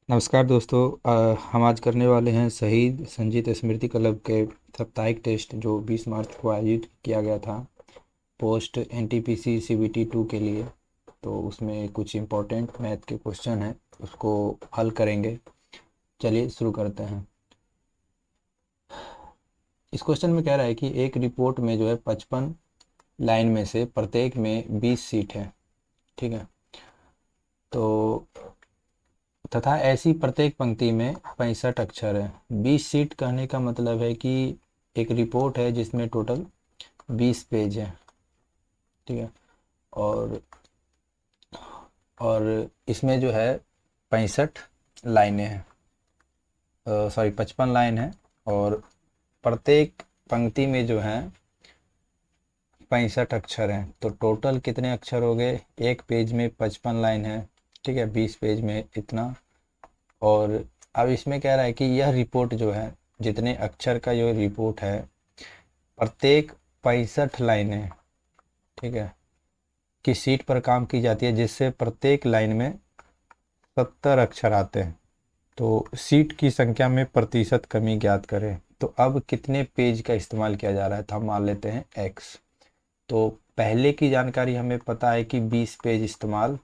नमस्कार दोस्तों। हम आज करने वाले हैं शहीद संजीत स्मृति क्लब के साप्ताहिक टेस्ट जो 20 मार्च को आयोजित किया गया था पोस्ट एनटीपीसी सीबीटी 2 के लिए। तो उसमें कुछ इम्पोर्टेंट मैथ के क्वेश्चन हैं, उसको हल करेंगे। चलिए शुरू करते हैं। इस क्वेश्चन में कह रहा है कि एक रिपोर्ट में जो है 55 लाइन में से प्रत्येक में 20 सीट है। ठीक है। तो तथा ऐसी प्रत्येक पंक्ति में 65 अक्षर है। 20 सीट कहने का मतलब है कि एक रिपोर्ट है जिसमें टोटल 20 पेज है। ठीक है। और और इसमें जो है 65 लाइनें हैं, सॉरी 55 लाइन है। और प्रत्येक पंक्ति में जो है 65 अक्षर हैं। तो टोटल कितने अक्षर हो गए? एक पेज में 55 लाइन है। ठीक है, 20 पेज में इतना। और अब इसमें कह रहा है कि यह रिपोर्ट जो है, जितने अक्षर का जो रिपोर्ट है, प्रत्येक 65 लाइनें, ठीक है, की सीट पर काम की जाती है, जिससे प्रत्येक लाइन में 70 अक्षर आते हैं। तो सीट की संख्या में प्रतिशत कमी ज्ञात करें। तो अब कितने पेज का इस्तेमाल किया जा रहा है, तो हम मान लेते हैं x। तो पहले की जानकारी हमें पता है कि 20 पेज इस्तेमाल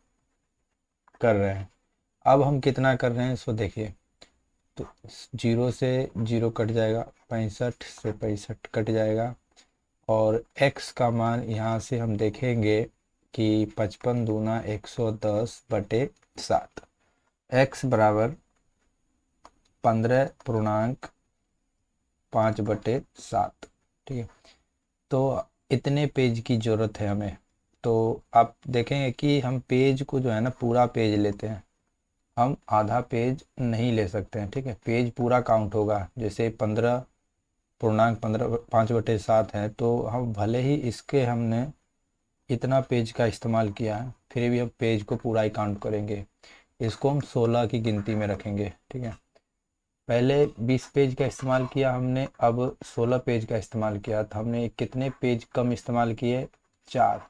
कर रहे हैं। अब हम कितना कर रहे हैं इसको देखिए। तो 0 से 0 कट जाएगा, 65 से 65 कट जाएगा। और x का मान यहाँ से हम देखेंगे कि 55 दूना 110/7। x बराबर 15.5/7। ठीक है। तो इतने पेज की ज़रूरत है हमें। तो आप देखेंगे कि हम पेज को जो है ना, पूरा पेज लेते हैं, हम आधा पेज नहीं ले सकते हैं। ठीक है, पेज पूरा काउंट होगा। जैसे 15.5/7 है, तो हम भले ही इसके हमने इतना पेज का इस्तेमाल किया है, फिर भी हम पेज को पूरा ही काउंट करेंगे। इसको हम 16 की गिनती में रखेंगे। ठीक है, पहले 20 पेज का इस्तेमाल किया हमने, अब 16 पेज का इस्तेमाल किया। तो हमने कितने पेज कम इस्तेमाल किए? 4।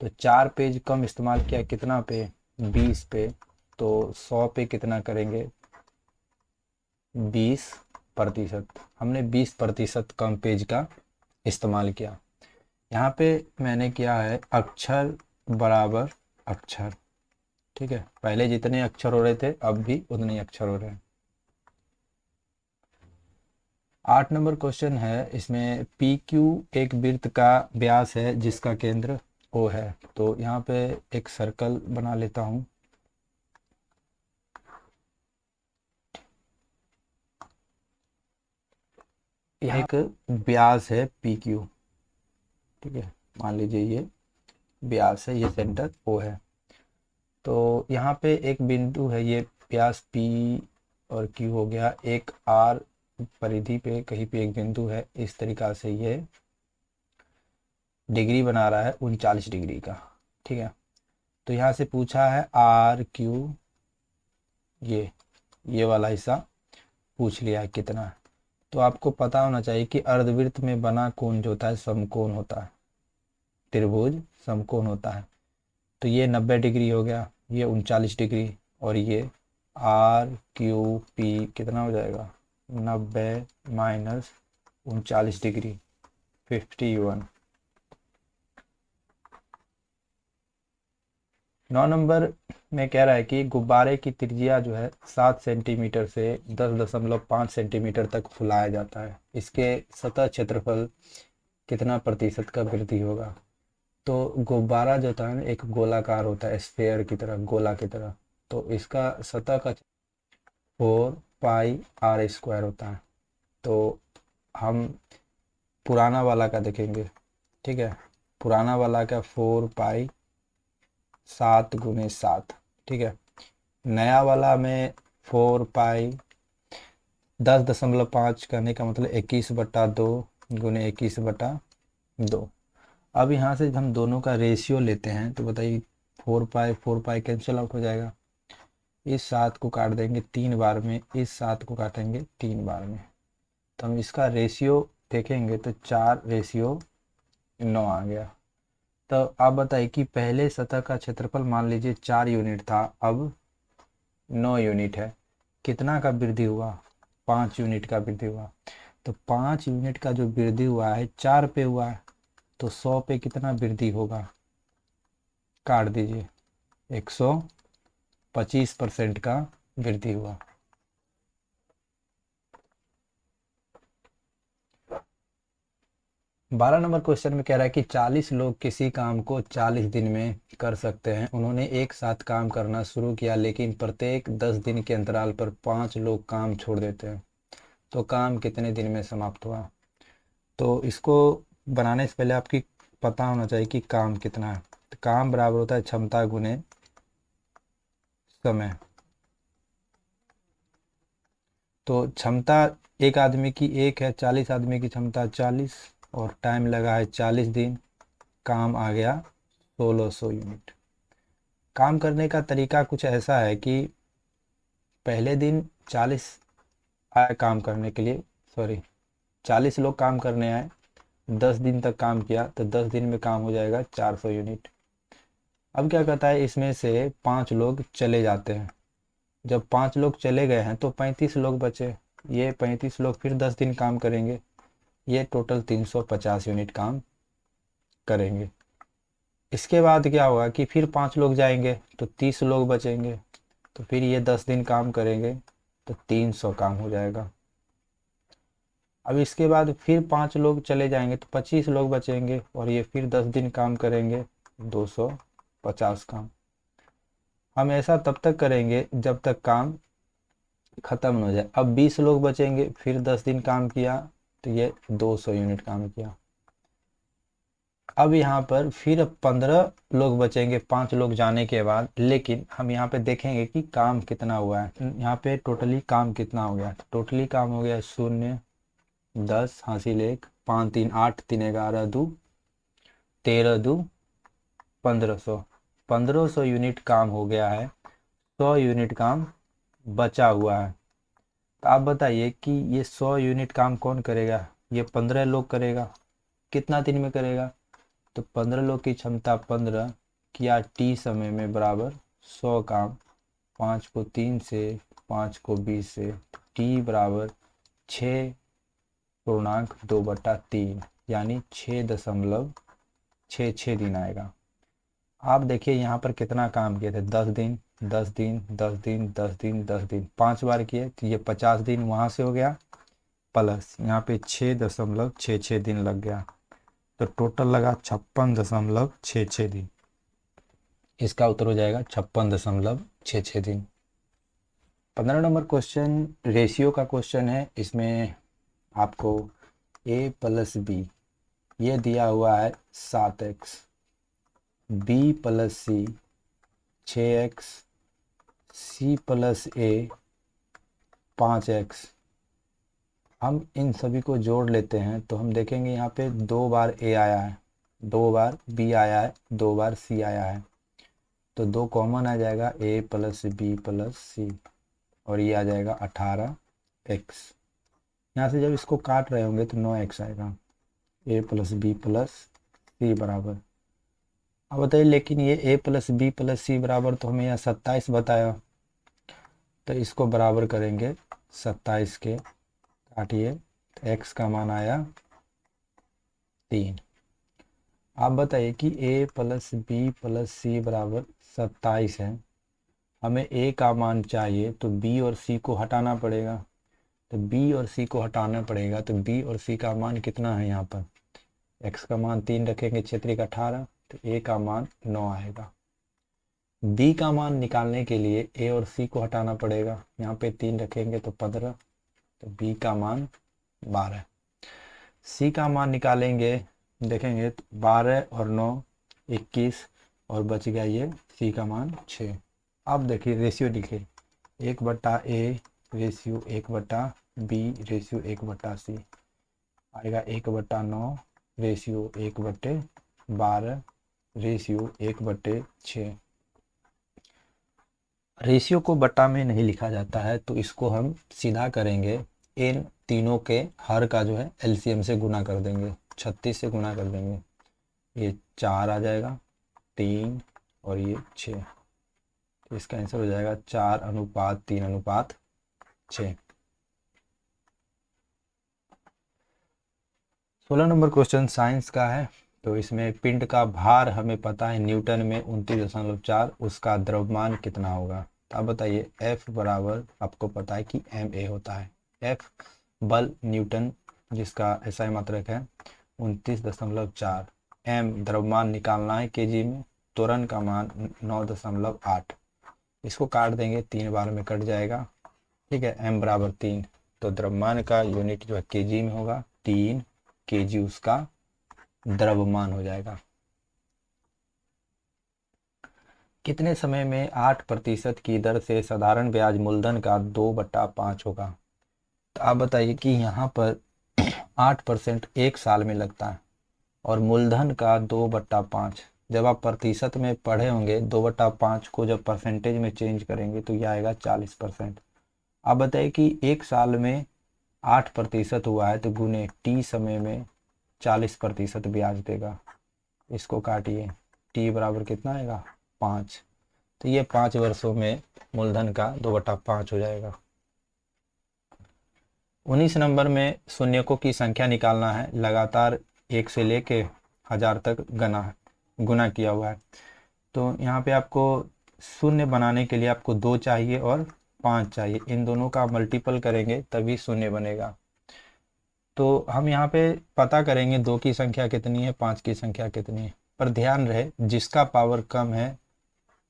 तो 4 पेज कम इस्तेमाल किया, कितना पे? 20 पे। तो 100 पे कितना करेंगे? 20%। हमने 20% कम पेज का इस्तेमाल किया। यहाँ पे मैंने किया है अक्षर बराबर अक्षर। ठीक है, पहले जितने अक्षर हो रहे थे अब भी उतने ही अक्षर हो रहे हैं। 8 नंबर क्वेश्चन है। इसमें पी क्यू एक वृत्त का व्यास है जिसका केंद्र ओ है। तो यहाँ पे एक सर्कल बना लेता हूँ। यह एक व्यास है पी क्यू। ठीक है, मान लीजिए ये व्यास है, ये सेंटर ओ है। तो यहाँ पे एक बिंदु है, ये व्यास पी और क्यू हो गया। एक आर परिधि पे कहीं पे एक बिंदु है, इस तरीका से ये डिग्री बना रहा है 39 डिग्री का। ठीक है, तो यहाँ से पूछा है आर क्यू, ये वाला हिस्सा पूछ लिया है कितना है। तो आपको पता होना चाहिए कि अर्धवृत्त में बना कोण जो होता है समकोण होता है, त्रिभुज समकोण होता है। तो ये 90 डिग्री हो गया, ये 39 डिग्री, और ये आर क्यू पी कितना हो जाएगा? 90 माइनस 39 डिग्री, 51। 9 नंबर में कह रहा है कि गुब्बारे की त्रिज्या जो है 7 सेंटीमीटर से 10.5 सेंटीमीटर तक फुलाया जाता है। इसके सतह क्षेत्रफल कितना प्रतिशत का वृद्धि होगा? तो गुब्बारा जो होता है ना, एक गोलाकार होता है, स्फेयर की तरह, गोला की तरह। तो इसका सतह का 4πr² होता है। तो हम पुराना वाला का देखेंगे। ठीक है, पुराना वाला का 4π 7 × 7। ठीक है, नया वाला में 4π 10.5 करने का मतलब 21/2 × 21/2। अब यहाँ से हम दोनों का रेशियो लेते हैं, तो बताइए 4π कैंसिल आउट हो जाएगा। इस 7 को काट देंगे 3 बार में, इस 7 को काटेंगे 3 बार में। तो हम इसका रेशियो देखेंगे तो 4:9 आ गया। तो आप बताइए कि पहले सतह का क्षेत्रफल मान लीजिए 4 यूनिट था, अब 9 यूनिट है। कितना का वृद्धि हुआ, 5 यूनिट का वृद्धि हुआ। तो 5 यूनिट का जो वृद्धि हुआ है 4 पे हुआ है, तो 100 पे कितना वृद्धि होगा, काट दीजिए, 125% का वृद्धि हुआ। 12 नंबर क्वेश्चन में कह रहा है कि 40 लोग किसी काम को 40 दिन में कर सकते हैं। उन्होंने एक साथ काम करना शुरू किया, लेकिन प्रत्येक 10 दिन के अंतराल पर 5 लोग काम छोड़ देते हैं, तो काम कितने दिन में समाप्त हुआ। तो इसको बनाने से पहले आपकी पता होना चाहिए कि काम कितना है। तो काम बराबर होता है क्षमता गुने समय। तो क्षमता एक आदमी की 1 है, 40 आदमी की क्षमता 40, और टाइम लगा है 40 दिन। काम आ गया 1600 यूनिट। काम करने का तरीका कुछ ऐसा है कि पहले दिन 40 आए काम करने के लिए, सॉरी 40 लोग काम करने आए, 10 दिन तक काम किया, तो 10 दिन में काम हो जाएगा 400 यूनिट। अब क्या कहता है, इसमें से 5 लोग चले जाते हैं। जब 5 लोग चले गए हैं तो 35 लोग बचे। ये 35 लोग फिर 10 दिन काम करेंगे, ये टोटल 350 यूनिट काम करेंगे। इसके बाद क्या होगा कि फिर 5 लोग जाएंगे तो 30 लोग बचेंगे, तो फिर ये 10 दिन काम करेंगे, तो 300 काम हो जाएगा। अब इसके बाद फिर 5 लोग चले जाएंगे तो 25 लोग बचेंगे, और ये फिर 10 दिन काम करेंगे, 250 काम। हम ऐसा तब तक करेंगे जब तक काम खत्म न हो जाए। अब 20 लोग बचेंगे, फिर 10 दिन काम किया, तो ये 200 यूनिट काम किया। अब यहाँ पर फिर 15 लोग बचेंगे 5 लोग जाने के बाद, लेकिन हम यहाँ पे देखेंगे कि काम कितना हुआ है। यहाँ पे टोटली काम कितना हो गया, टोटली काम हो गया 0, 10 हासिल 1, 5 3 8 3 11 2 13 2 1500। 1500 यूनिट काम हो गया है, 100 यूनिट काम बचा हुआ है। तो आप बताइए कि ये 100 यूनिट काम कौन करेगा, ये 15 लोग करेगा। कितना दिन में करेगा, तो 15 लोग की क्षमता 15 किया टी समय में बराबर 100 काम। 5 को 3 से, 5 को 20 से, टी बराबर 6.2/3, यानी 6.66 दिन आएगा। आप देखिए यहाँ पर कितना काम किए थे, 10 दिन 10 दिन 10 दिन 10 दिन 10 दिन, 5 बार किए, तो ये 50 दिन वहाँ से हो गया, प्लस यहाँ पे 6.66 दिन लग गया, तो टोटल लगा 56.66 दिन। इसका उत्तर हो जाएगा 56.66 दिन। 15 नंबर क्वेश्चन रेशियो का क्वेश्चन है। इसमें आपको a+b ये दिया हुआ है 7x, b+c 6x, c+a 5x। हम इन सभी को जोड़ लेते हैं तो हम देखेंगे यहाँ पे 2 बार a आया है, 2 बार b आया है, 2 बार c आया है, तो 2 कॉमन आ जाएगा, a+b+c, और ये आ जाएगा 18x। यहाँ से जब इसको काट रहे होंगे तो 9x आएगा, a+b+c बराबर। अब बताइए, लेकिन ये a+b+c बराबर तो हमें यहाँ 27 बताया, तो इसको बराबर करेंगे 27 के, काटिए, तो x का मान आया 3। आप बताइए कि a+b+c बराबर 27 है, हमें a का मान चाहिए, तो b और c को हटाना पड़ेगा। तो b और c को हटाना पड़ेगा, तो b और c का मान कितना है, यहाँ पर x का मान 3 रखेंगे, 6 का 18, तो a का मान 9 आएगा। b का मान निकालने के लिए a और c को हटाना पड़ेगा, यहाँ पे 3 रखेंगे तो 15, तो b का मान 12। c का मान निकालेंगे, देखेंगे तो 12 और 9 21, और बच गया ये c का मान 6। अब देखिए रेशियो लिखे, 1/a ratio 1/b ratio 1/c आएगा, 1/9 रेशियो 1/12 रेशियो 1/6। रेशियो को बटा में नहीं लिखा जाता है, तो इसको हम सीधा करेंगे, इन तीनों के हर का जो है एलसीएम से गुना कर देंगे, 36 से गुना कर देंगे, ये 4 आ जाएगा, 3 और ये 6, तो इसका आंसर हो जाएगा 4:3:3। 6। 16 नंबर क्वेश्चन साइंस का है। तो इसमें पिंड का भार हमें पता है न्यूटन में 29.4, उसका द्रव्यमान कितना होगा। तो आप बताइए, F बराबर आपको पता है कि ma होता है। F बल न्यूटन जिसका SI मात्रक है 29.4, m द्रव्यमान निकालना है केजी में, त्वरण का मान 9.8। इसको काट देंगे, 3 बार में कट जाएगा, ठीक है। m बराबर 3, तो द्रव्यमान का यूनिट जो है केजी में होगा, 3 केजी उसका द्रव्यमान हो जाएगा। कितने समय में 8% की दर से साधारण ब्याज मूलधन का 2/5 होगा। तो आप बताइए कि यहाँ पर 8% एक साल में लगता है और मूलधन का 2/5। जब आप प्रतिशत में पढ़े होंगे 2/5 को जब परसेंटेज में चेंज करेंगे तो यह आएगा 40%। आप बताइए कि एक साल में 8% हुआ है तो गुने टी समय में 40% ब्याज देगा। इसको काटिए, टी बराबर कितना आएगा 5। तो ये 5 वर्षों में मूलधन का 2/5 हो जाएगा। 19 नंबर में शून्यकों की संख्या निकालना है, लगातार 1 से लेके 1000 तक गुना किया हुआ है। तो यहाँ पे आपको शून्य बनाने के लिए आपको 2 चाहिए और 5 चाहिए, इन दोनों का मल्टीपल करेंगे तभी शून्य बनेगा। तो हम यहाँ पे पता करेंगे 2 की संख्या कितनी है, 5 की संख्या कितनी है, पर ध्यान रहे जिसका पावर कम है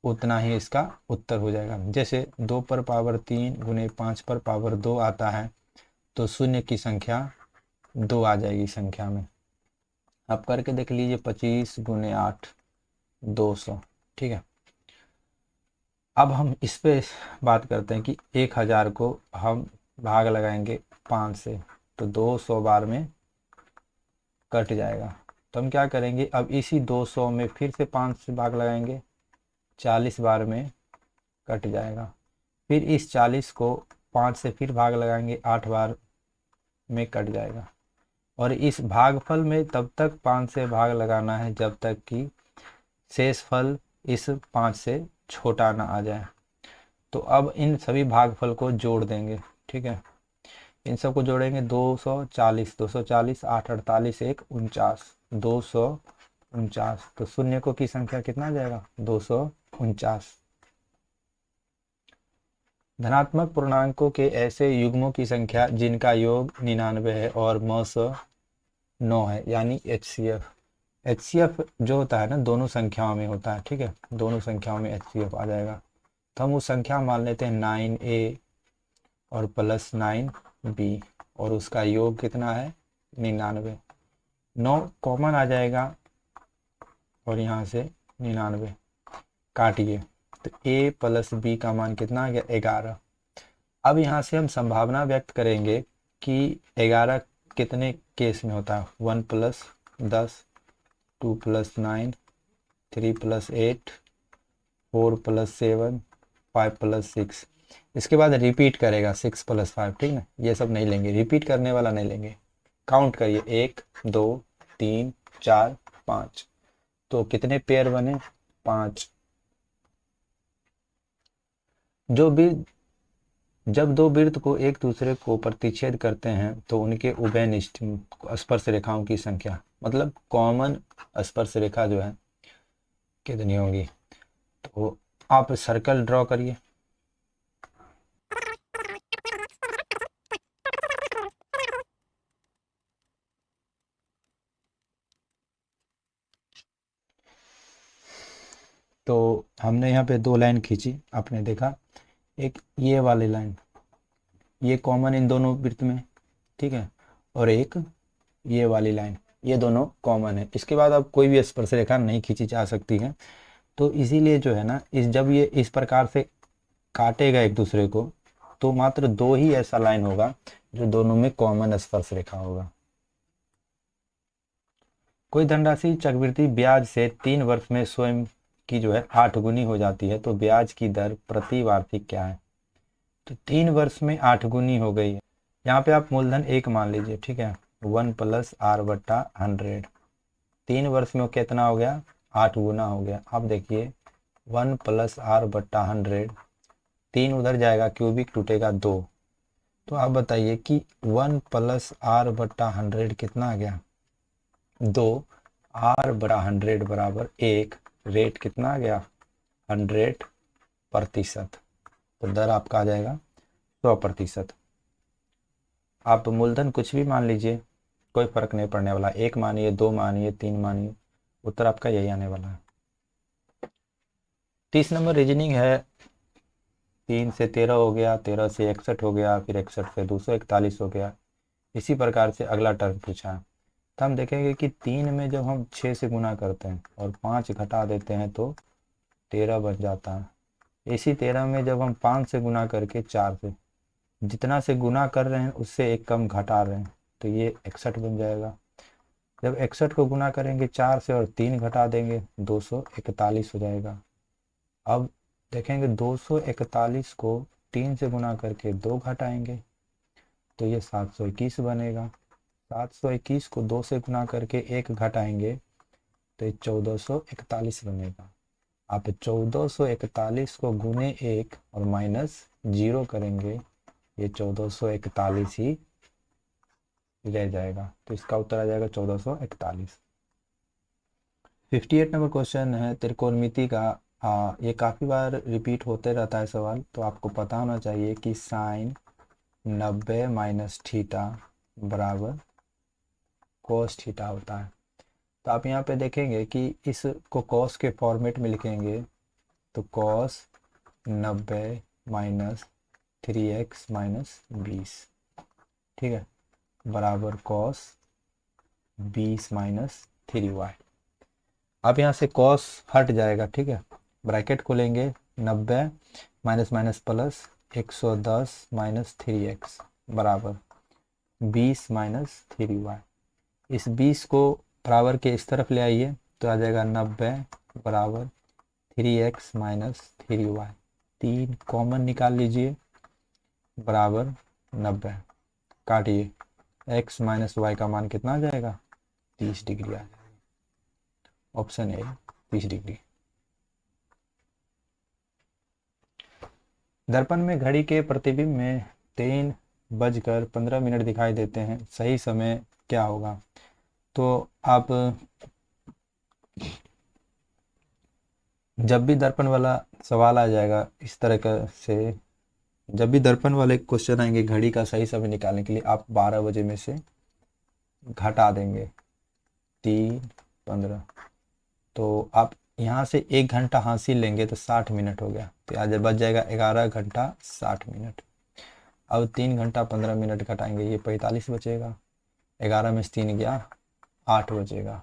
उतना ही इसका उत्तर हो जाएगा। जैसे 2 पर पावर 3 गुने 5 पर पावर 2 आता है तो शून्य की संख्या 2 आ जाएगी संख्या में। आप करके देख लीजिए, 25 गुने 8 200, ठीक है। अब हम इस पे बात करते हैं कि 1000 को हम भाग लगाएंगे 5 से तो 200 बार में कट जाएगा। तो हम क्या करेंगे, अब इसी 200 में फिर से 5 से भाग लगाएंगे, 40 बार में कट जाएगा। फिर इस 40 को 5 से फिर भाग लगाएंगे, 8 बार में कट जाएगा। और इस भागफल में तब तक 5 से भाग लगाना है जब तक कि शेष फल इस 5 से छोटा ना आ जाए। तो अब इन सभी भागफल को जोड़ देंगे, ठीक है। इन सबको जोड़ेंगे, 240 240 8 48 1 49 249। तो शून्यकों की संख्या कितना आ जाएगा 249। धनात्मक पूर्णांकों के ऐसे युग्मों की संख्या जिनका योग 99 है और मस 9 है, यानी HCF। HCF जो होता है ना दोनों संख्याओं में होता है, ठीक है, दोनों संख्याओं में HCF आ जाएगा। तो हम उस संख्या मान लेते हैं 9A और प्लस 9B और उसका योग कितना है 99। 9 कॉमन आ जाएगा और यहाँ से 99 काटिए, तो A प्लस B का मान कितना आ गया 11। अब यहाँ से हम संभावना व्यक्त करेंगे कि 11 कितने केस में होता है, 1 plus 10 2 plus 9 3 plus 8 4 plus 7 5 plus 6। इसके बाद रिपीट करेगा 6 प्लस 5, ठीक ना, ये सब नहीं लेंगे, रिपीट करने वाला नहीं लेंगे। काउंट करिए 1 2 3 4 5, तो कितने पेयर बने 5। जब दो वृत्त को एक दूसरे को प्रतिच्छेद करते हैं तो उनके उभयनिष्ठ स्पर्श रेखाओं की संख्या, मतलब कॉमन स्पर्श रेखा जो है कितनी होगी। तो आप सर्कल ड्रॉ करिए। तो हमने यहाँ पे 2 लाइन खींची, आपने देखा एक ये वाली लाइन, ये कॉमन इन दोनों वृत्त में, ठीक है, और एक ये वाली लाइन, ये दोनों कॉमन है। इसके बाद अब कोई भी स्पर्श रेखा नहीं खींची जा सकती है। तो इसीलिए जो है ना, जब ये इस प्रकार से काटेगा एक दूसरे को तो मात्र 2 ही ऐसा लाइन होगा जो दोनों में कॉमन स्पर्श रेखा होगा। कोई धनराशि चक्रवृद्धि ब्याज से 3 वर्ष में स्वयं की जो है 8 गुनी हो जाती है तो ब्याज की दर प्रति वार्षिक क्या है। तो 3 वर्ष में 8 गुनी हो गई है। यहाँ पे आप मूलधन 1 मान लीजिए, ठीक है, 1 प्लस R/100। 3 वर्ष में कितना हो गया 8 गुना हो गया। अब देखिए 1 प्लस R/100, 3 उधर जाएगा, क्यूबिक टूटेगा 2, तो आप बताइए कि 1 प्लस आर बटा 100 कितना आ गया 2, आर बटा 100 बराबर 1, रेट कितना आ गया 100%। तो दर आपका आ जाएगा 100%। आप मूलधन कुछ भी मान लीजिए, कोई फर्क नहीं पड़ने वाला, 1 मानिए, 2 मानिए, 3 मानिए, उत्तर आपका यही आने वाला है। 30 नंबर रीजनिंग है। 3 से 13 हो गया, 13 से 61 हो गया, फिर 61 से 241 हो गया। इसी प्रकार से अगला टर्म पूछा है। तो हम देखेंगे कि 3 में जब हम 6 से गुना करते हैं और 5 घटा देते हैं तो 13 बन जाता है। इसी 13 में जब हम 5 से गुना करके 4 से, जितना से गुना कर रहे हैं उससे एक कम घटा रहे हैं, तो ये 61 बन जाएगा। जब 61 को गुना करेंगे 4 से और 3 घटा देंगे 241 हो जाएगा। अब देखेंगे 241 को 3 से गुना करके 2 घटाएंगे तो ये 721 बनेगा। 721 को 2 से गुना करके 1 घटाएंगे तो ये 1441 बनेगा। आप 1441 को गुने 1 और माइनस 0 करेंगे, ये 1441 ही रह जाएगा। तो इसका उत्तर आ जाएगा 1441। 58 नंबर क्वेश्चन है त्रिकोणमिति का। ये काफ़ी बार रिपीट होते रहता है सवाल, तो आपको पता होना चाहिए कि साइन 90 माइनस थीटा बराबर कोस थीटा होता है। तो आप यहाँ पे देखेंगे कि इसको कॉस के फॉर्मेट में लिखेंगे तो कॉस 90 माइनस 3x माइनस 20, ठीक है, बराबर कॉस 20 माइनस 3y। अब यहाँ से कॉस हट जाएगा, ठीक है, ब्रैकेट खोलेंगे 90 minus minus plus 110 minus 3x बराबर 20 माइनस 3y। इस 20 को बराबर के इस तरफ ले आइए तो आ जाएगा 90 बराबर 3x माइनस 3y। 3 कॉमन निकाल लीजिए बराबर 90, काटिए, x माइनस वाई का मान कितना आ जाएगा 30 डिग्री आ जाएगा। Option A 30 degree. दर्पण में घड़ी के प्रतिबिंब में 3:15 दिखाई देते हैं, सही समय क्या होगा। तो आप जब भी दर्पण वाला सवाल आ जाएगा इस तरह का से, जब भी दर्पण वाले क्वेश्चन आएंगे घड़ी का सही समय निकालने के लिए, आप 12 बजे में से घटा देंगे 3:15, तो आप यहाँ से 1 घंटा हासिल लेंगे तो 60 मिनट हो गया, तो आज बच जाएगा 11 घंटा 60 मिनट। अब 3 घंटा 15 मिनट घटाएंगे, ये 45 बचेगा। 11 में से 3 गया 8 बचेगा,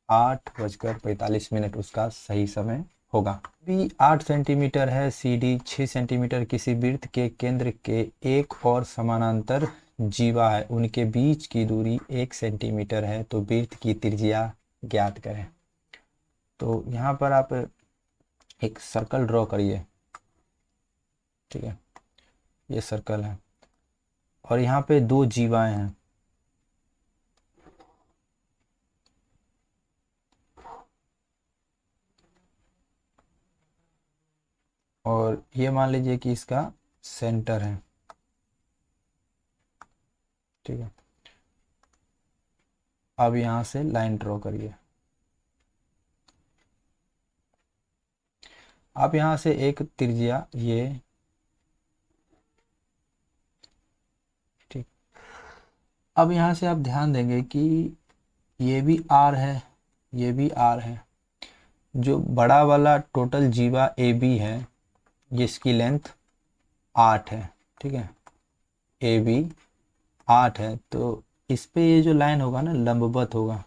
8:45 उसका सही समय होगा। भी 8 सेंटीमीटर है, सी डी 6 सेंटीमीटर किसी वृत्त के केंद्र के एक और समानांतर जीवा है, उनके बीच की दूरी 1 सेंटीमीटर है, तो वृत्त की त्रिज्या ज्ञात करें। तो यहाँ पर आप एक सर्कल ड्रॉ करिए, ठीक है, ये सर्कल है और यहाँ पे 2 जीवाएं हैं, और ये मान लीजिए कि इसका सेंटर है, ठीक है। अब यहाँ से लाइन ड्रॉ करिए। आप यहाँ से एक त्रिज्या ये, ठीक, अब यहाँ से आप ध्यान देंगे कि ये भी आर है, ये भी आर है। जो बड़ा वाला टोटल जीवा ए बी है जिसकी लेंथ 8 है, ठीक है, ए बी 8 है, तो इस पे ये जो लाइन होगा ना लंबवत होगा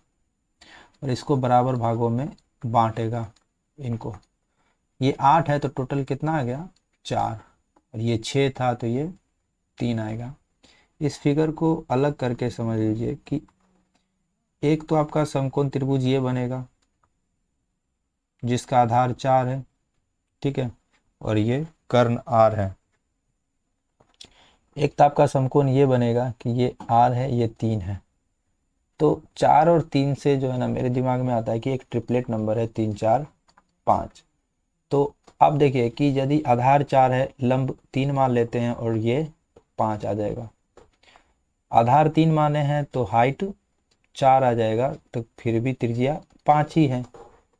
और इसको बराबर भागों में बांटेगा इनको। ये 8 है तो टोटल कितना आ गया 4, और ये 6 था तो ये 3 आएगा। इस फिगर को अलग करके समझ लीजिए कि एक तो आपका समकोण त्रिभुज ये बनेगा जिसका आधार 4 है, ठीक है, और ये कर्ण आर है। एक तो आपका समकोण ये बनेगा कि ये आर है, ये 3 है, तो 4 और 3 से जो है ना मेरे दिमाग में आता है कि एक ट्रिपलेट नंबर है 3 4 5। तो आप देखिए कि यदि आधार 4 है, लंब 3 मान लेते हैं और ये 5 आ जाएगा, आधार 3 माने हैं तो हाइट 4 आ जाएगा, तो फिर भी त्रिज्या 5 ही है।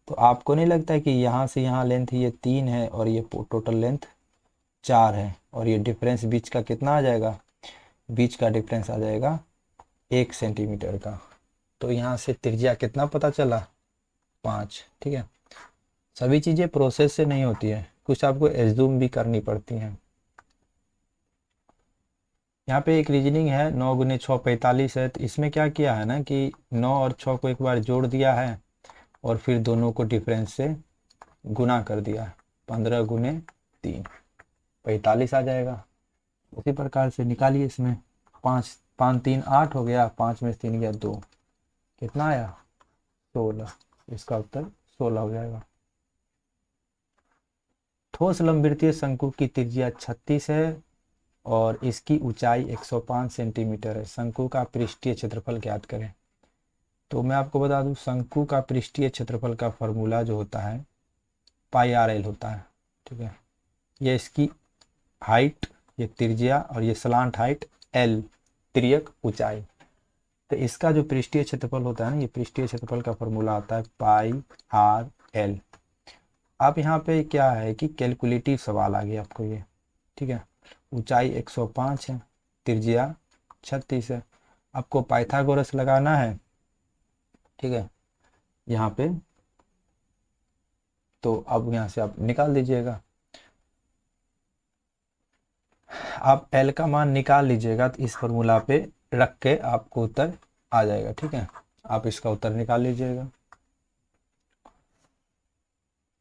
तो आपको नहीं लगता कि यहाँ से यहाँ लेंथ ये 3 है और ये टोटल लेंथ 4 है, और ये डिफरेंस बीच का कितना आ जाएगा? बीच का डिफरेंस आ जाएगा 1 सेंटीमीटर का। तो यहाँ से त्रिज्या कितना पता चला? 5। ठीक है, सभी चीज़ें प्रोसेस से नहीं होती है, कुछ आपको एज्यूम भी करनी पड़ती हैं। यहाँ पे एक रीजनिंग है, 9 गुने 6 45 है, तो इसमें क्या किया है ना कि 9 और 6 को एक बार जोड़ दिया है और फिर दोनों को डिफरेंस से गुना कर दिया है। 15 गुने 3 45 आ जाएगा। उसी प्रकार से निकालिए इसमें, 5 5 3 8 हो गया, 5 में से 3 गया 2, कितना आया? 16। इसका उत्तर 16 हो जाएगा। ठोस लंबवृत्तीय शंकु की त्रिज्या 36 है और इसकी ऊंचाई 105 सेंटीमीटर है। शंकु का पृष्ठीय क्षेत्रफल ज्ञात करें। तो मैं आपको बता दूं, शंकु का पृष्ठीय क्षेत्रफल का फॉर्मूला जो होता है पाई आर एल होता है। ठीक है, ये इसकी हाइट, ये त्रिज्या, और ये स्लांट हाइट एल, तिर्यक ऊंचाई। तो इसका जो पृष्ठीय क्षेत्रफल होता है ना, ये पृष्ठीय क्षेत्रफल का फॉर्मूला आता है पाई आर एल। अब यहाँ पे क्या है कि कैलकुलेटिव सवाल आ गया आपको ये। ठीक है, ऊंचाई 105 है, त्रिज्या 36 है, आपको पाइथागोरस लगाना है। ठीक है, यहाँ पे तो अब यहाँ से आप निकाल दीजिएगा, आप एल का मान निकाल लीजिएगा, तो इस फॉर्मूला पे रख के आपको उत्तर आ जाएगा। ठीक है, आप इसका उत्तर निकाल लीजिएगा।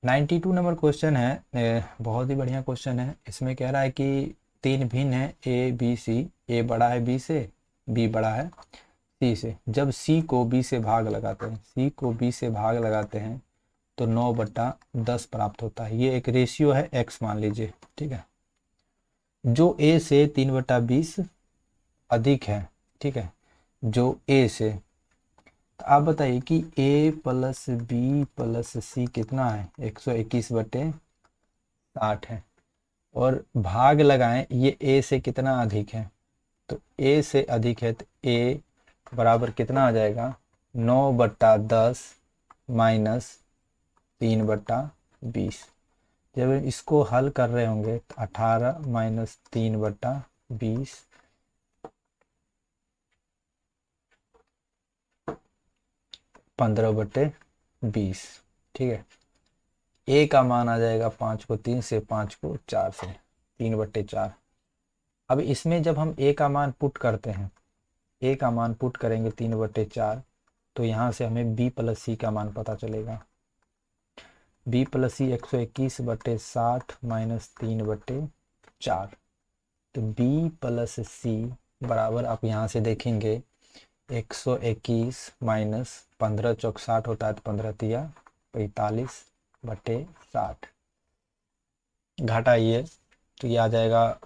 92 नंबर क्वेश्चन है, बहुत ही बढ़िया क्वेश्चन है। इसमें कह रहा है कि 3 भिन्न है ए बी सी, ए बड़ा है बी से, बी बड़ा है सी से। जब सी को बी से भाग लगाते हैं, सी को बी से भाग लगाते हैं तो 9/10 प्राप्त होता है। ये एक रेशियो है एक्स मान लीजिए। ठीक है, जो ए से 3/20 अधिक है। ठीक है, जो ए से, तो आप बताइए कि ए प्लस बी प्लस सी कितना है? 121/60 है। और भाग लगाएं, ये ए से कितना अधिक है? तो ए से अधिक है, तो ए बराबर कितना आ जाएगा? 9/10 माइनस 3/20। जब इसको हल कर रहे होंगे तो 18 माइनस 3/20, 15/20। ठीक है, ए का मान आ जाएगा 5 को 3 से, 5 को 4 से, 3/4। अब इसमें जब हम ए का मान पुट करते हैं, ए का मान पुट करेंगे 3/4, तो यहाँ से हमें बी प्लस सी का मान पता चलेगा। बी प्लस सी 121/60 माइनस 3/4। तो बी प्लस सी बराबर, आप यहाँ से देखेंगे 121 माइनस 15 चौक 60 होता है, तो 15 तिया 45/60। घटाइए तो ये आ जाएगा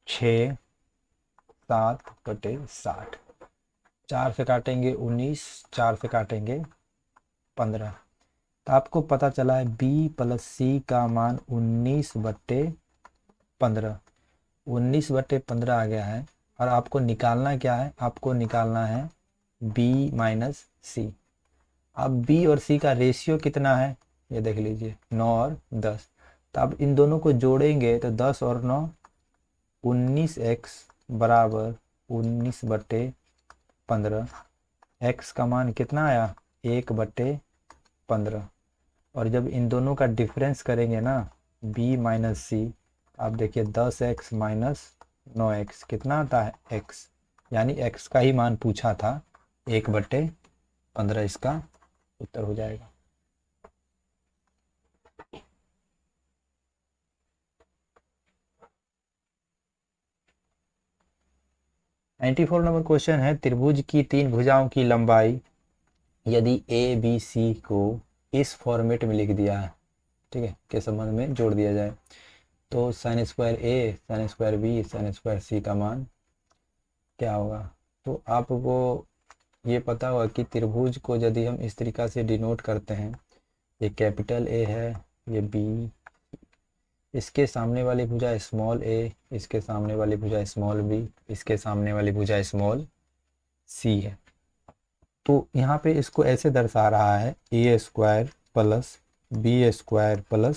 6/7/60। 4 से काटेंगे 19, 4 से काटेंगे 15। तो आपको पता चला है बी प्लस सी का मान 19/15, 19/15 आ गया है। और आपको निकालना क्या है? आपको निकालना है बी माइनस सी। अब बी और सी का रेशियो कितना है? ये देख लीजिए, 9 और 10। तो अब इन दोनों को जोड़ेंगे तो 10 और 9 19x बराबर 19/15। x का मान कितना आया? 1/15। और जब इन दोनों का डिफरेंस करेंगे ना, b माइनस सी, आप देखिए 10x माइनस 9x कितना आता है? x, यानी x का ही मान पूछा था, 1/15 इसका उत्तर हो जाएगा। नाइन्टी 94 नंबर क्वेश्चन है, त्रिभुज की 3 भुजाओं की लंबाई यदि ए बी सी को इस फॉर्मेट में लिख दिया है, ठीक है, के संबंध में जोड़ दिया जाए, तो sine square A, sine square B, sine square C का मान क्या होगा? तो आपको ये पता होगा कि त्रिभुज को यदि हम इस तरीका से डिनोट करते हैं, ये कैपिटल ए है, ये बी, इसके सामने वाली भुजा स्मॉल ए, इसके सामने वाली भुजा स्मॉल बी, इसके सामने वाली भुजा स्मॉल सी है। तो यहाँ पे इसको ऐसे दर्शा रहा है A square plus B square plus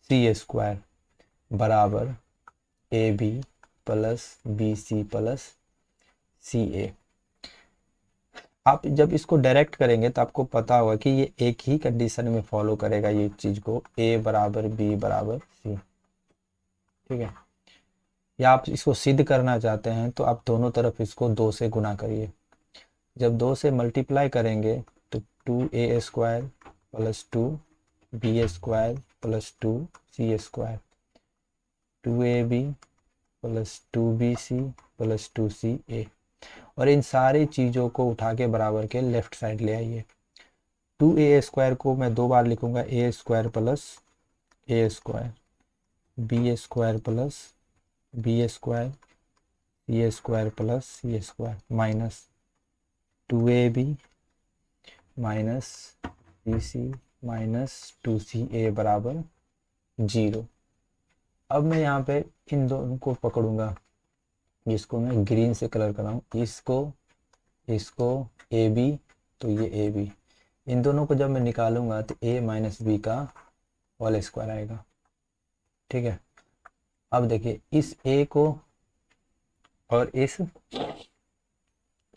C square बराबर A B plus B C plus C A. आप जब इसको डायरेक्ट करेंगे तो आपको पता होगा कि ये एक ही कंडीशन में फॉलो करेगा ये चीज़ को, ए बराबर बी बराबर सी। ठीक है, या आप इसको सिद्ध करना चाहते हैं तो आप दोनों तरफ इसको 2 से गुना करिए। जब 2 से मल्टीप्लाई करेंगे तो 2a square plus 2b square plus 2c square, 2ab plus 2bc plus 2ca। और इन सारी चीज़ों को उठा के बराबर के लेफ्ट साइड ले आइए। 2a स्क्वायर को मैं 2 बार लिखूंगा, A square plus A square, B square plus B square, C square plus C square minus 2ab minus B C minus 2ca बराबर 0। अब मैं यहाँ पे इन दोनों को पकड़ूंगा, जिसको मैं ग्रीन से कलर कर रहा हूँ, इसको ए बी, तो ये ए बी, इन दोनों को जब मैं निकालूंगा तो ए माइनस बी का होल स्क्वायर आएगा। ठीक है, अब देखिए इस ए को और इस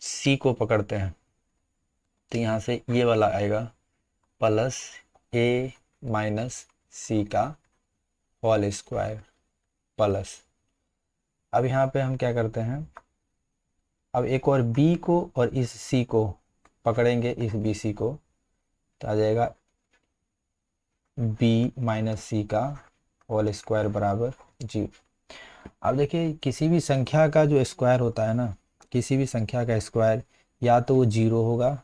सी को पकड़ते हैं तो यहाँ से ये वाला आएगा प्लस ए माइनस सी का होल स्क्वायर प्लस। अब यहाँ पे हम क्या करते हैं, अब एक और बी को और इस सी को पकड़ेंगे, इस बी सी को, तो आ जाएगा बी माइनस सी का होल स्क्वायर बराबर 0। अब देखिए किसी भी संख्या का जो स्क्वायर होता है ना, किसी भी संख्या का स्क्वायर या तो वो 0 होगा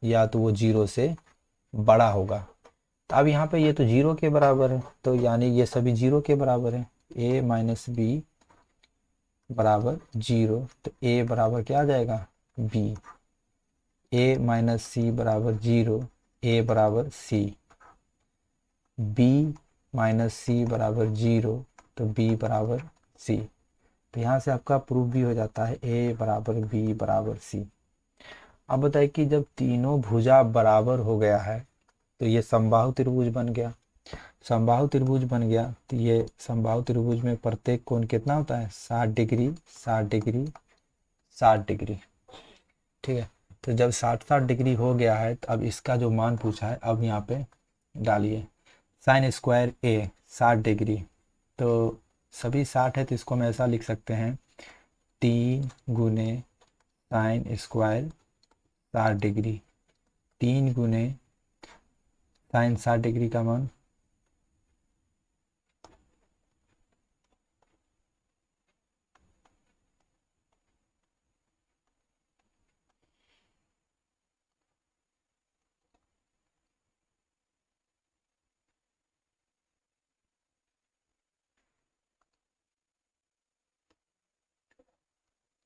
या तो वो 0 से बड़ा होगा। तो अब यहाँ पे ये तो 0 के बराबर है, तो यानी ये सभी 0 के बराबर है, a माइनस बी बराबर 0, तो a बराबर क्या आ जाएगा b, a माइनस सी बराबर 0, a बराबर c, b माइनस सी बराबर 0, तो b बराबर c। तो यहाँ से आपका प्रूफ भी हो जाता है a बराबर b बराबर c। अब बताइए कि जब तीनों भुजा बराबर हो गया है तो ये समबाहु त्रिभुज बन गया। समबाहु त्रिभुज बन गया तो ये समबाहु त्रिभुज में प्रत्येक कोण कितना होता है, 60 डिग्री 60 डिग्री 60 डिग्री। ठीक है, तो जब 60 डिग्री हो गया है तो अब इसका जो मान पूछा है अब यहाँ पे डालिए, साइन स्क्वायर ए 60 डिग्री, तो सभी 60 है तो इसको हम ऐसा लिख सकते हैं 3 गुने साइन स्क्वायर 60 डिग्री, 3 गुने साइन 60 डिग्री का मान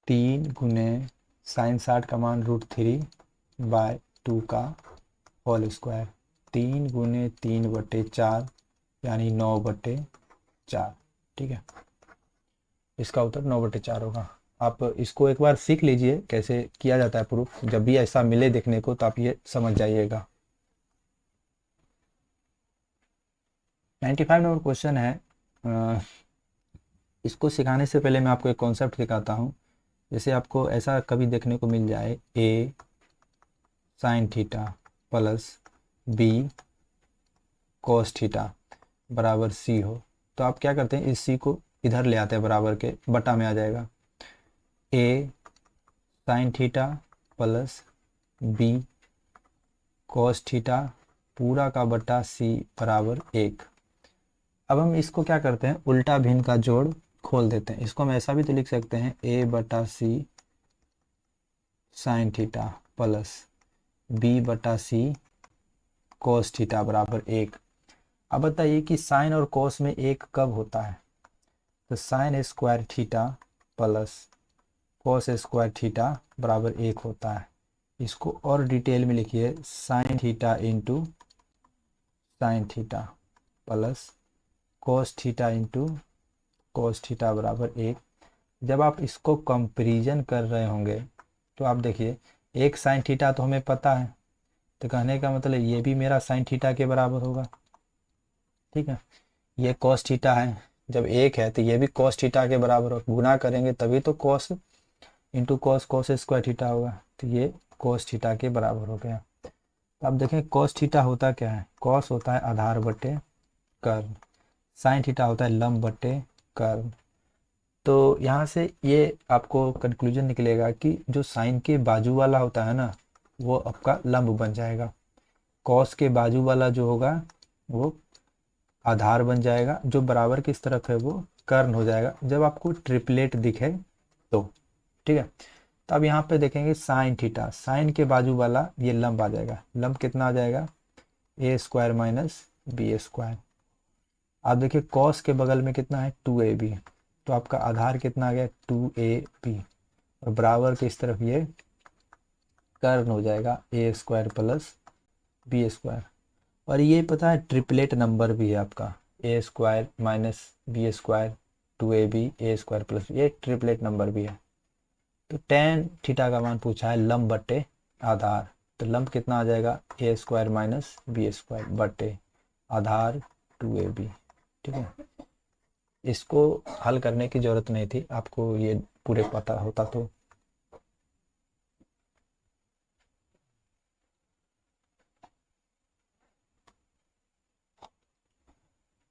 3 गुने साइन 60 का मान √3/2 का होल स्क्वायर, 3 गुने 3/4 यानी 9/4। ठीक है, इसका उत्तर 9/4 होगा। आप इसको एक बार सीख लीजिए कैसे किया जाता है प्रूफ, जब भी ऐसा मिले देखने को तो आप ये समझ जाइएगा। 95 नंबर क्वेश्चन है। इसको सिखाने से पहले मैं आपको एक कॉन्सेप्ट सिखाता हूँ। जैसे आपको ऐसा कभी देखने को मिल जाए a sine theta plus b cos theta बराबर c हो, तो आप क्या करते हैं, इस c को इधर ले आते हैं बराबर के, बटा में आ जाएगा a sine theta plus b cos theta पूरा का बटा c बराबर 1। अब हम इसको क्या करते हैं, उल्टा भिन्न का जोड़ खोल देते हैं। इसको हम ऐसा भी तो लिख सकते हैं a/c sine theta plus b/c cos theta बराबर 1। अब बताइए कि साइन और कॉस में 1 कब होता है, तो sine square theta plus cos square theta बराबर 1 होता है। इसको और डिटेल में लिखिए, sine theta into sine theta plus cos theta into cos theta बराबर 1। जब आप इसको कंपेरिजन कर रहे होंगे तो आप देखिए, एक साइन थीटा तो हमें पता है, तो कहने का मतलब ये भी मेरा साइन थीटा के बराबर होगा। ठीक है, ये cos थीटा है, जब एक है तो ये भी cos थीटा के बराबर होगा, गुना करेंगे तभी तो cos into cos square theta होगा, तो ये cos थीटा के बराबर हो गया। तो अब देखें cos थीटा होता क्या है, cos होता है आधार बटे कर्व, साइन थीटा होता है लंब बटे कर्व। तो यहाँ से ये आपको कंक्लूजन निकलेगा कि जो साइन के बाजू वाला होता है ना, वो आपका लंब बन जाएगा, कॉस के बाजू वाला जो होगा वो आधार बन जाएगा, जो बराबर किस तरफ है वो कर्ण हो जाएगा, जब आपको ट्रिपलेट दिखे तो। ठीक है, तो अब यहाँ पे देखेंगे साइन थीटा, साइन के बाजू वाला ये लंब आ जाएगा, लंब कितना आ जाएगा, A square minus B square. आप देखिए कॉस के बगल में कितना है, 2ab, तो आपका आधार कितना आ गया, 2ab, और बराबर की इस तरफ ये कर्ण हो जाएगा A square plus B square. और ये पता है ट्रिपलेट नंबर भी है आपका, A square minus B square 2ab A square plus, ये ट्रिपलेट नंबर भी है। तो tan थीटा का मान पूछा है लंब बटे आधार, तो लंब कितना आ जाएगा, A square minus B square बटे आधार 2ab। ठीक है, इसको हल करने की ज़रूरत नहीं थी, आपको ये पूरे पता होता तो।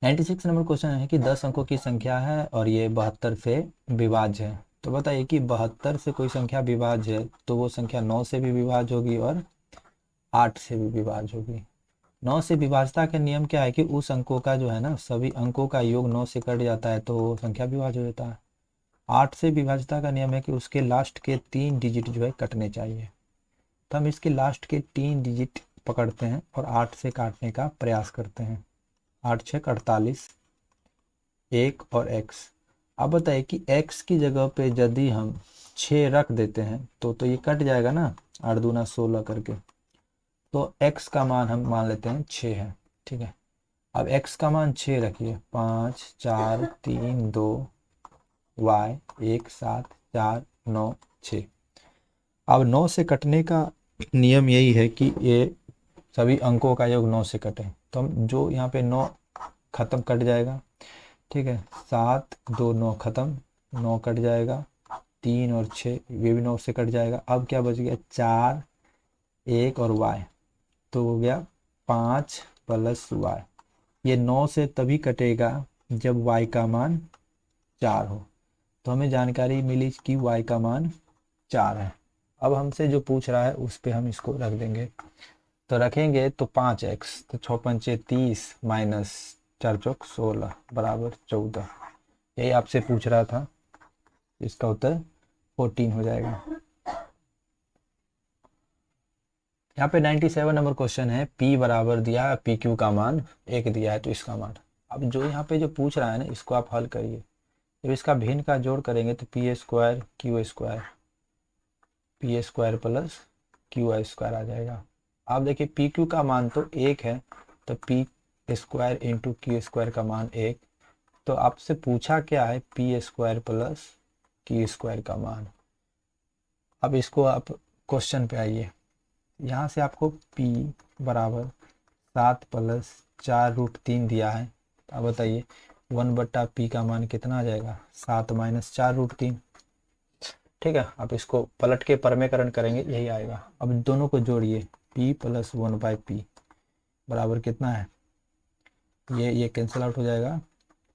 नाइन्टी सिक्स नंबर क्वेश्चन है कि 10 अंकों की संख्या है और ये 72 से विभाज्य है। तो बताइए कि 72 से कोई संख्या विभाज्य है तो वो संख्या 9 से भी विभाज्य होगी और 8 से भी विभाज्य होगी। 9 से विभाज्यता का नियम क्या है कि उस अंकों का जो है ना, सभी अंकों का योग 9 से कट जाता है तो वो संख्या विभाज्य हो जाता है। 8 से विभाज्यता का नियम है कि उसके लास्ट के 3 डिजिट जो है कटने चाहिए, तो हम इसके लास्ट के 3 डिजिट पकड़ते हैं और 8 से काटने का प्रयास करते हैं। 8 6 48, 1 और x। अब बताइए कि x की जगह पे यदि हम 6 रख देते हैं तो ये कट जाएगा ना, 8 दूना 16 करके, तो x का मान हम मान लेते हैं 6 है। ठीक है, अब x का मान 6 रखिए, 5 4 3 2 y 1 7 4 9 6। अब 9 से कटने का नियम यही है कि ये सभी अंकों का योग 9 से कटे, तो हम जो यहाँ पे 9 खत्म कट जाएगा। ठीक है, 7 2 9 खत्म, 9 कट जाएगा, 3 और 6 ये भी 9 से कट जाएगा। अब क्या बच गया, 4 1 और y, तो हो गया 5 प्लस y। ये 9 से तभी कटेगा जब y का मान 4 हो, तो हमें जानकारी मिली कि y का मान 4 है। अब हमसे जो पूछ रहा है उस पे हम इसको रख देंगे, तो रखेंगे तो 5x, तो 6 पंचे 30 माइनस 4 चौक 16 बराबर 14, यही आपसे पूछ रहा था, इसका उत्तर 14 हो जाएगा। यहाँ पे 97 नंबर क्वेश्चन है, p बराबर दिया है, पी क्यू का मान 1 दिया है, तो इसका मान, अब जो यहाँ पे जो पूछ रहा है ना, इसको आप हल करिए, जब इसका भिन्न का जोड़ करेंगे तो P square P square plus Q square आ जाएगा। आप देखिए पी क्यू का मान तो 1 है, तो P square into Q square का मान 1, तो आपसे पूछा क्या है, P square plus Q square का मान। अब इसको आप क्वेश्चन पे आइए, यहाँ से आपको p बराबर 7 प्लस 4√3 दिया है, अब बताइए 1/p का मान कितना आ जाएगा, 7 माइनस 4√3। ठीक है, आप इसको पलट के परमेकरण करेंगे यही आएगा। अब दोनों को जोड़िए, p प्लस 1/p बराबर कितना है, ये कैंसिल आउट हो जाएगा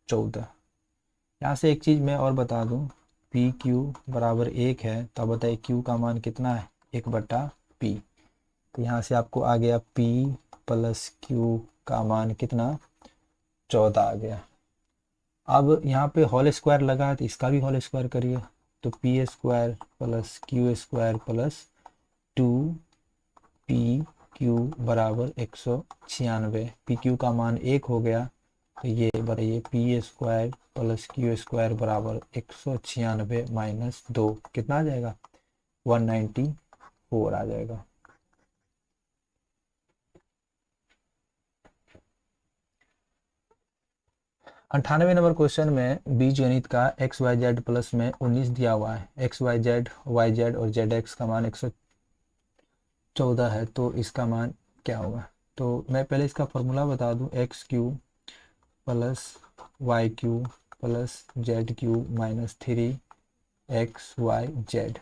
14। यहाँ से एक चीज़ मैं और बता दूँ, पी क्यू बराबर 1 है, तो अब बताइए q का मान कितना है, 1/p, तो यहाँ से आपको आ गया p प्लस क्यू का मान कितना, 14 आ गया। अब यहाँ पे होल स्क्वायर लगा है तो इसका भी होल स्क्वायर करिए, तो P square plus Q square plus 2p Q बराबर 196, पी क्यू का मान 1 हो गया, तो ये बताइए P square plus Q square बराबर 196 माइनस 2 कितना आ जाएगा, 194 आ जाएगा। 98 नंबर क्वेश्चन में बीज गणित का एक्स वाई जेड प्लस में 19 दिया हुआ है। एक्स वाई जेड और जेड एक्स का मान 114 है, तो इसका मान क्या होगा? तो मैं पहले इसका फॉर्मूला बता दूं, x cube plus y cube plus z cube minus 3 XY Z।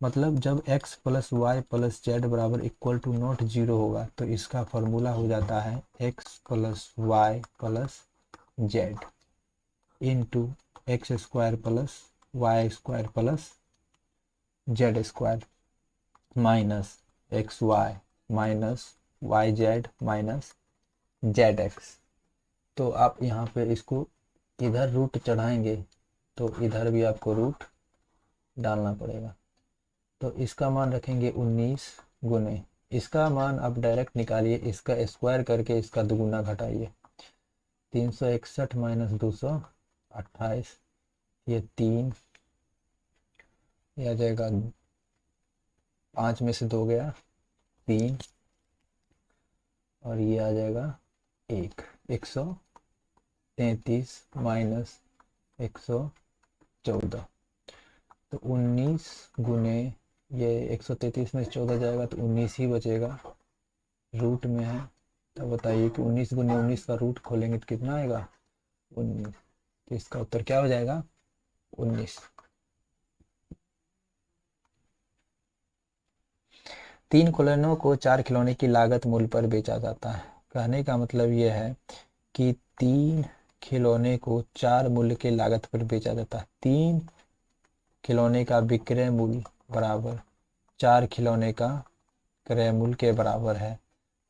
मतलब जब x plus y plus z बराबर इक्वल टू नॉट जीरो होगा तो इसका फॉर्मूला हो जाता है x plus y plus z into x square plus y square plus z square minus x y minus y z minus z x. तो आप यहाँ पे इसको इधर रूट चढ़ाएंगे तो इधर भी आपको रूट डालना पड़ेगा। तो इसका मान रखेंगे 19 गुने, इसका मान आप डायरेक्ट निकालिए, इसका स्क्वायर करके इसका दुगुना घटाइए। 361 माइनस 228, ये 3, ये आ जाएगा 5 में से 2 गया 3, और ये आ जाएगा 133 माइनस 114। तो 19 गुने ये 133 में से 14 जाएगा तो 19 ही बचेगा, रूट में है। तो बताइए कि 19 गुने 19 का रूट खोलेंगे तो कितना आएगा? 19। तो इसका उत्तर क्या हो जाएगा? 19। 3 खिलौनों को 4 खिलौने की लागत मूल्य पर बेचा जाता है। कहने का मतलब ये है कि 3 खिलौने को 4 मूल्य के लागत पर बेचा जाता है। 3 खिलौने का विक्रय मूल्य बराबर 4 खिलौने का क्रय मूल्य के बराबर है।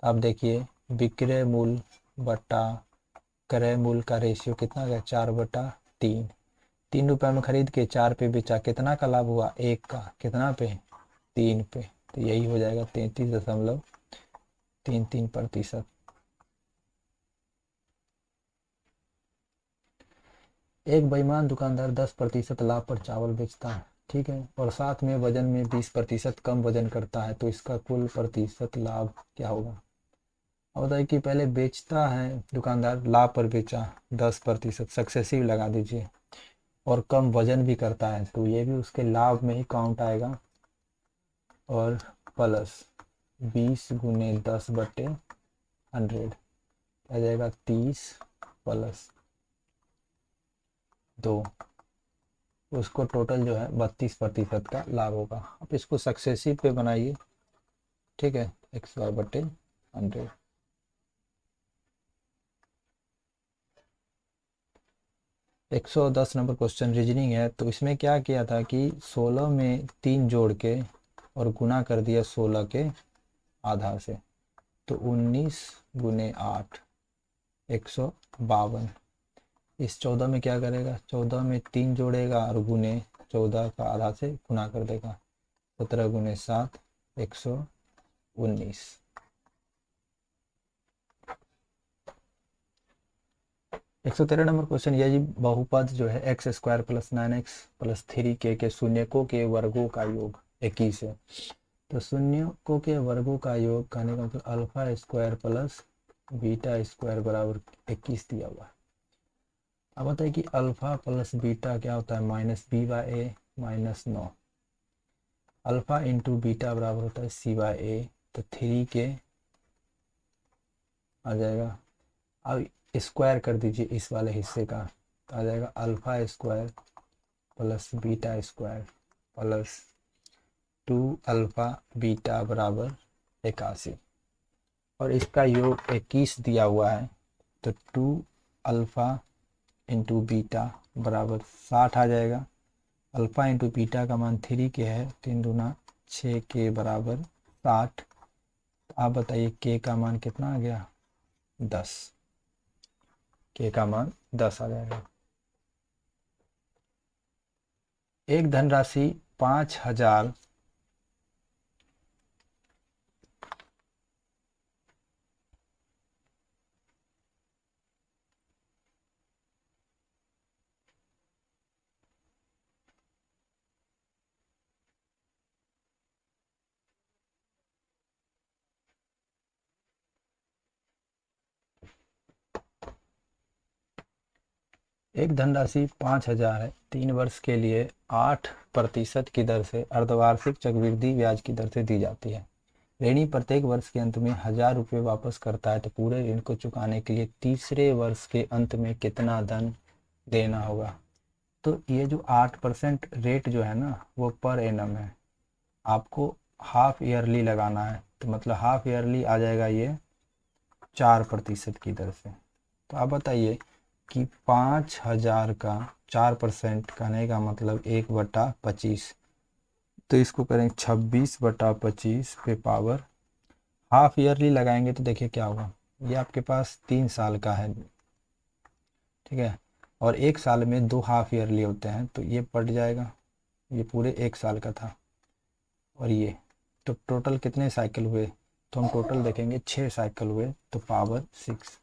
अब देखिए, विक्रय मूल्य बटा क्रय मूल्य का रेशियो कितना है? 4/3। 3 रुपए में खरीद के 4 पे बेचा, कितना का लाभ हुआ? 1 का। कितना पे? 3 पे। तो यही हो जाएगा 33.33%। एक बेईमान दुकानदार 10% लाभ पर चावल बेचता है, ठीक है, और साथ में वजन में 20% कम वजन करता है, तो इसका कुल प्रतिशत लाभ क्या होगा? अब बताइए कि पहले बेचता है दुकानदार, लाभ पर बेचा 10%, सक्सेसिव लगा दीजिए, और कम वजन भी करता है, तो ये भी उसके लाभ में ही काउंट आएगा। और प्लस 20 गुने 10/100 आ जाएगा 30 प्लस 2, उसको टोटल जो है 32% का लाभ होगा। अब इसको सक्सेसिव पे बनाइए, ठीक है, XY/100। 110 नंबर क्वेश्चन रीजनिंग है। तो इसमें क्या किया था कि 16 में 3 जोड़ के और गुना कर दिया 16 के आधा से, तो 19 गुने 8 152। इस 14 में क्या करेगा? 14 में 3 जोड़ेगा और गुने 14 का आधा से गुना कर देगा, 17 गुने 7 119। 113 नंबर क्वेश्चन, यह जी बहुपद जो है x square plus 9x plus 3k के शून्यकों के वर्गों का योग 21 है। तो शून्यकों के वर्गों का योग कहने का मतलब alpha square plus beta square बराबर 21 दिया हुआ है। अब बताइए कि अल्फा प्लस बीटा क्या होता है? -b/a -9। अल्फा इंटू बीटा बराबर होता है c/a, तो 3k आ जाएगा। अब स्क्वायर कर दीजिए इस वाले हिस्से का, तो आ जाएगा alpha square plus beta square plus 2 alpha beta बराबर 81, और इसका योग 21 दिया हुआ है। तो 2 अल्फा इंटू बीटा बराबर 60 आ जाएगा। अल्फा इंटू बीटा का मान 3 के है, 3 दूना 6 के बराबर 60। तो आप बताइए के का मान कितना आ गया? 10। के का मान 10 आ जाएगा। एक धनराशि 5,000 एक धनराशि 5,000 है, 3 वर्ष के लिए 8% की दर से अर्धवार्षिक चक्रवृद्धि ब्याज की दर से दी जाती है। ऋणी प्रत्येक वर्ष के अंत में 1,000 रुपये वापस करता है, तो पूरे ऋण को चुकाने के लिए तीसरे वर्ष के अंत में कितना धन देना होगा। तो ये जो 8% रेट जो है ना वो पर एनम है, आपको हाफ ईयरली लगाना है, तो मतलब हाफ ईयरली आ जाएगा ये 4% की दर से। तो आप बताइए कि 5,000 का 4% कहने का मतलब 1/25, तो इसको करेंगे 26/25 पे पावर हाफ ईयरली लगाएंगे तो देखिए क्या होगा। ये आपके पास 3 साल का है, ठीक है, और 1 साल में 2 हाफ ईयरली होते हैं, तो ये पड़ जाएगा, ये पूरे 1 साल का था। और ये तो टोटल कितने साइकिल हुए, तो हम टोटल देखेंगे 6 साइकिल हुए, तो पावर 6।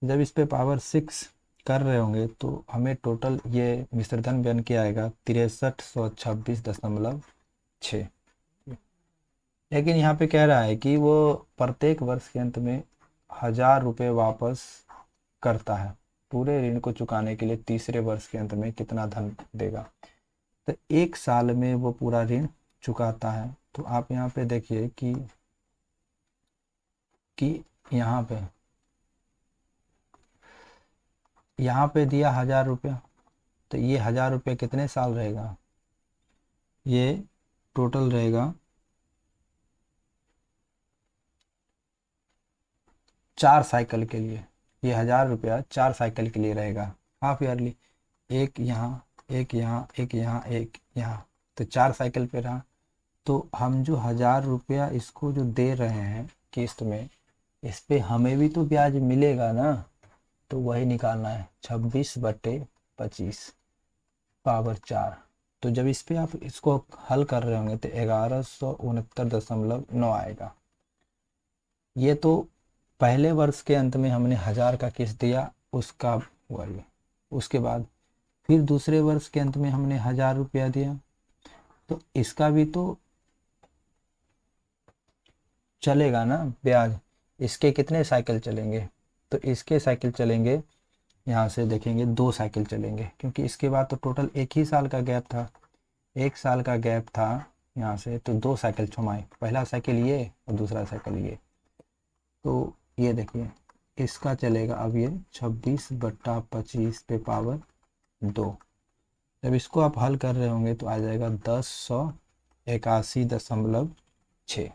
जब इस पे पावर 6 कर रहे होंगे तो हमें टोटल ये मिश्रधन बन के आएगा 6326.6। लेकिन यहाँ पे कह रहा है कि वो प्रत्येक वर्ष के अंत में 1,000 रुपये वापस करता है, पूरे ऋण को चुकाने के लिए तीसरे वर्ष के अंत में कितना धन देगा। तो 1 साल में वो पूरा ऋण चुकाता है, तो आप यहाँ पे देखिए कि यहाँ पे दिया 1,000 रुपया, तो ये 1,000 रुपये कितने साल रहेगा, ये टोटल रहेगा 4 साइकिल के लिए। ये 1,000 रुपया 4 साइकिल के लिए रहेगा हाफ ईयरली, एक यहाँ एक यहाँ एक यहाँ एक यहाँ, तो 4 साइकिल पे रहा। तो हम जो 1,000 रुपया इसको जो दे रहे हैं किस्त में, इस पे हमें भी तो ब्याज मिलेगा ना, तो वही निकालना है 26/25 पावर 4। तो जब इस पे आप इसको हल कर रहे होंगे तो 1169.9 आएगा। ये तो पहले वर्ष के अंत में हमने 1,000 का किस्त दिया, उसका हुआ ये। उसके बाद फिर दूसरे वर्ष के अंत में हमने 1,000 रुपया दिया, तो इसका भी तो चलेगा ना ब्याज। इसके कितने साइकिल चलेंगे, तो इसके साइकिल चलेंगे, यहाँ से देखेंगे 2 साइकिल चलेंगे, क्योंकि इसके बाद तो टोटल 1 ही साल का गैप था, 1 साल का गैप था यहाँ से, तो 2 साइकिल छुमाए, पहला साइकिल ये और दूसरा साइकिल ये। तो ये देखिए इसका चलेगा अब ये 26/25 पे पावर 2। जब इसको आप हल कर रहे होंगे तो आ जाएगा 1081.6।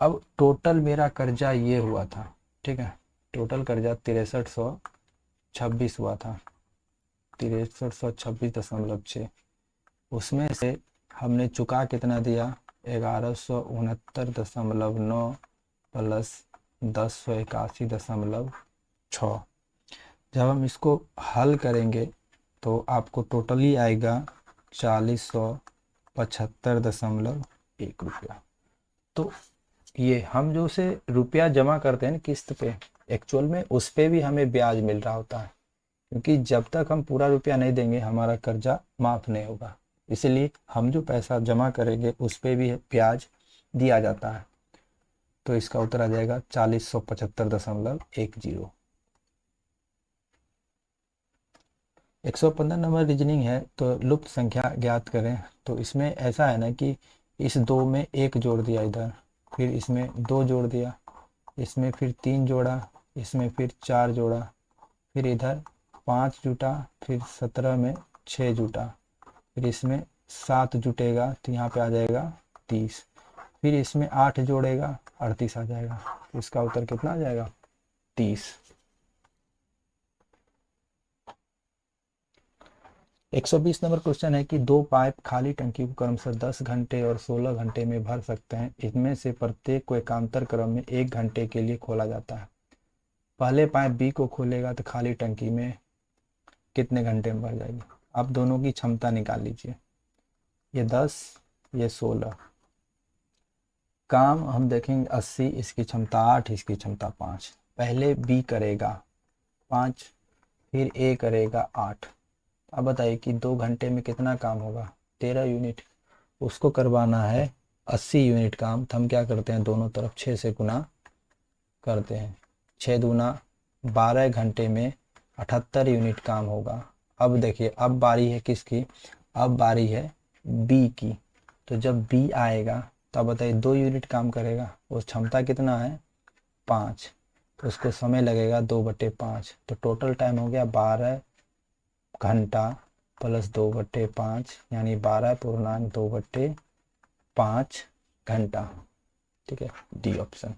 अब टोटल मेरा कर्जा ये हुआ था, ठीक है, टोटल कर्जा 6326 हुआ था, 6326.6। उसमें से हमने चुका कितना दिया, 1169.9 प्लस 1081.6। जब हम इसको हल करेंगे तो आपको टोटली आएगा 4075.1 रुपया। तो ये हम जो से रुपया जमा करते हैं किस्त पे, एक्चुअल में उस पे भी हमें ब्याज मिल रहा होता है, क्योंकि जब तक हम पूरा रुपया नहीं देंगे हमारा कर्जा माफ़ नहीं होगा, इसलिए हम जो पैसा जमा करेंगे उस पे भी ब्याज दिया जाता है। तो इसका उत्तर आ जाएगा 4075.10। 115 नंबर रीजनिंग है, तो लुप्त संख्या ज्ञात करें। तो इसमें ऐसा है ना कि इस 2 में 1 जोड़ दिया इधर, फिर इसमें 2 जोड़ दिया, इसमें फिर 3 जोड़ा, इसमें फिर 4 जोड़ा, फिर इधर 5 जुटा, फिर 17 में 6 जुटा, फिर इसमें 7 जुटेगा तो यहाँ पे आ जाएगा 30, फिर इसमें 8 जोड़ेगा 38 आ जाएगा। तो इसका उत्तर कितना आ जाएगा, 30। 120 नंबर क्वेश्चन है कि 2 पाइप खाली टंकी को क्रमशः 10 घंटे और 16 घंटे में भर सकते हैं। इनमें से प्रत्येक को एकांतर क्रम में 1 घंटे के लिए खोला जाता है। पहले पाइप बी को खोलेगा तो खाली टंकी में कितने घंटे में भर जाएगी। आप दोनों की क्षमता निकाल लीजिए, ये 10 ये 16। काम हम देखेंगे 80, इसकी क्षमता 8, इसकी क्षमता 5। पहले बी करेगा 5, फिर ए करेगा 8। अब बताइए कि 2 घंटे में कितना काम होगा, 13 यूनिट। उसको करवाना है 80 यूनिट काम, तो हम क्या करते हैं, दोनों तरफ 6 से गुना करते हैं। 6 दूना 12 घंटे में 78 यूनिट काम होगा। अब देखिए, अब बारी है किसकी, अब बारी है बी की। तो जब बी आएगा तो अब बताइए 2 यूनिट काम करेगा, उस क्षमता कितना है 5, तो उसको समय लगेगा 2/5। तो टोटल टाइम हो गया 12 घंटा प्लस 2/5 यानी 12 पूर्णांक 2/5 घंटा। ठीक है, डी ऑप्शन।